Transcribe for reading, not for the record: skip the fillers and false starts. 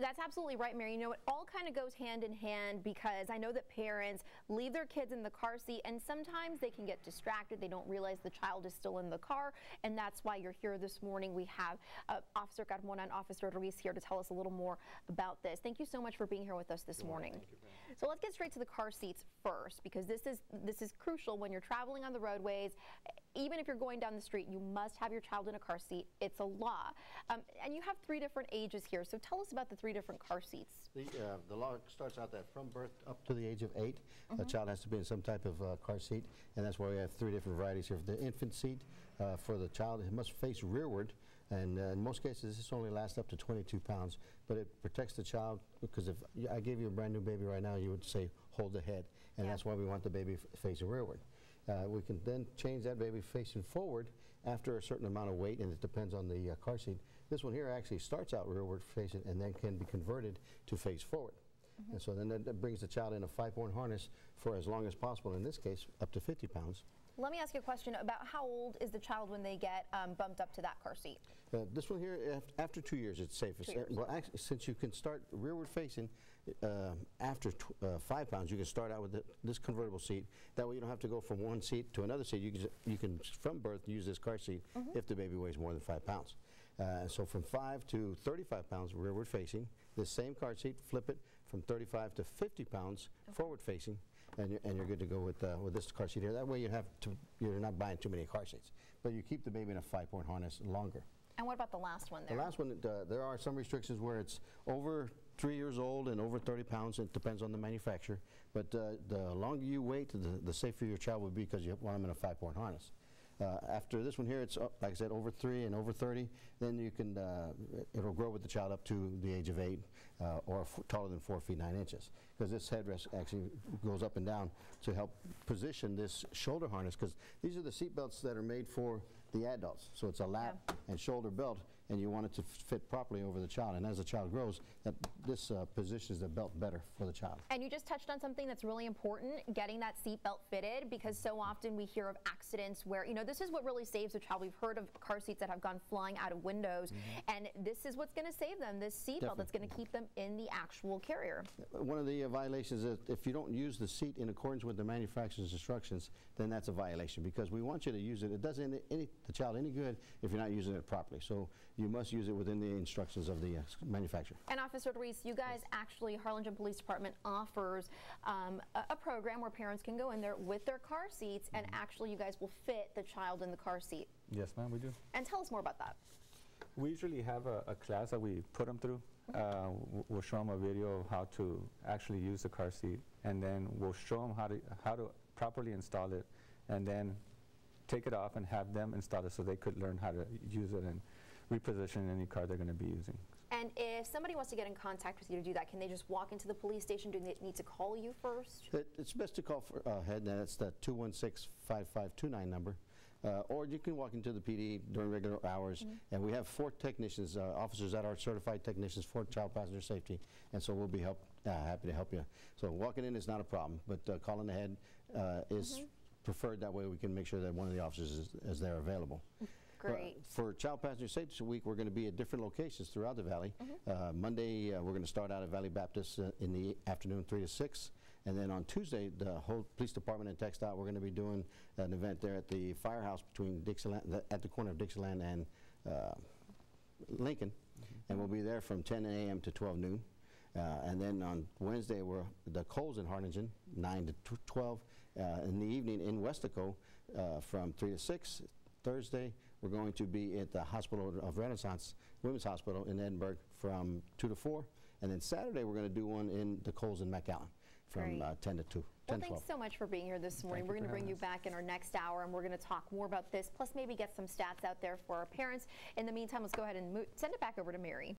That's absolutely right, Mary. You know, it all kind of goes hand in hand, because I know that parents leave their kids in the car seat and sometimes they can get distracted. They don't realize the child is still in the car, and that's why you're here this morning. We have Officer Carmona and Officer Ruiz here to tell us a little more about this. Thank you so much for being here with us this morning. Thank you, so let's get straight to the car seats first, because this is crucial when you're traveling on the roadways. Even if you're going down the street, you must have your child in a car seat. It's a law. And you have 3 different ages here, so tell us about the 3 different car seats. The law starts out that from birth up to the age of 8, a child has to be in some type of car seat, and that's why we have 3 different varieties here. For the infant seat, for the child, it must face rearward, and in most cases this only lasts up to 22 pounds, but it protects the child, because if I gave you a brand new baby right now, you would say hold the head, and that's why we want the baby facing rearward. We can then change that baby facing forward after a certain amount of weight, and it depends on the car seat. This one here actually starts out rearward facing and then can be converted to face forward. And so then that brings the child in a 5-point harness for as long as possible, in this case up to 50 pounds. Let me ask you a question about how old is the child when they get bumped up to that car seat? This one here, after 2 years, it's safest. Well, actually, since you can start rearward facing after 5 pounds, you can start out with this convertible seat. That way you don't have to go from one seat to another seat. You can from birth, use this car seat if the baby weighs more than 5 pounds. So from 5 to 35 pounds rearward facing, this same car seat, flip it from 35 to 50 pounds forward facing, and you're good to go with this car seat here. That way you're not buying too many car seats, but you keep the baby in a 5-point harness longer. And what about the last one there? The last one, there are some restrictions where it's over 3 years old and over 30 pounds. It depends on the manufacturer, but the longer you wait, the safer your child will be, because you want them in a 5-point harness. After this one here, it's like I said, over 3 and over 30. Then you can it'll grow with the child up to the age of 8 or taller than 4 feet 9 inches, because this headrest actually goes up and down to help position this shoulder harness, because these are the seat belts that are made for the adults. So it's a lap and shoulder belt, and you want it to fit properly over the child. And as the child grows, this positions the belt better for the child. And you just touched on something that's really important, getting that seat belt fitted, because so often we hear of accidents where, you know, this is what really saves a child. We've heard of car seats that have gone flying out of windows, and this is what's going to save them, this seat belt that's going to keep them in the actual carrier. One of the violations is if you don't use the seat in accordance with the manufacturer's instructions, then that's a violation, because we want you to use it. It doesn't the child any good if you're not using it properly. So you must use it within the instructions of the manufacturer. And Officer Ruiz, you guys actually, Harlingen Police Department offers a program where parents can go in there with their car seats, and actually you guys will fit the child in the car seat. Yes, ma'am, we do. And tell us more about that. We usually have a class that we put them through. We'll show them a video of how to actually use the car seat, and then we'll show them how to properly install it, and then take it off and have them install it so they could learn how to use it and reposition any car they're going to be using. And if somebody wants to get in contact with you to do that, can they just walk into the police station? Do they need to call you first? It's best to call ahead, and that's the 216-5529 number. Or you can walk into the PD during regular hours, and we have 4 technicians, officers that are certified technicians for child passenger safety, and so we'll be happy to help you. So walking in is not a problem, but calling ahead is preferred. That way we can make sure that one of the officers is there available. Great. For Child Passenger Safety Week, we're going to be at different locations throughout the Valley. Monday, we're going to start out at Valley Baptist in the afternoon, 3 to 6. And then on Tuesday, the whole police department and TxDOT, we're going to be doing an event there at the firehouse between Dixieland, at the corner of Dixieland and Lincoln. And we'll be there from 10 a.m. to 12 noon. And then on Wednesday, we're the Coles in Harlingen, 9 to 12. In the evening in Westico, from 3 to 6. Thursday, we're going to be at the Hospital of Renaissance, Women's Hospital in Edinburgh, from 2 to 4. And then Saturday, we're going to do one in the Coles in McAllen from 10 to 2. Well, thanks so much for being here this morning. We're going to bring you back in our next hour, and we're going to talk more about this, plus maybe get some stats out there for our parents. In the meantime, let's go ahead and send it back over to Mary.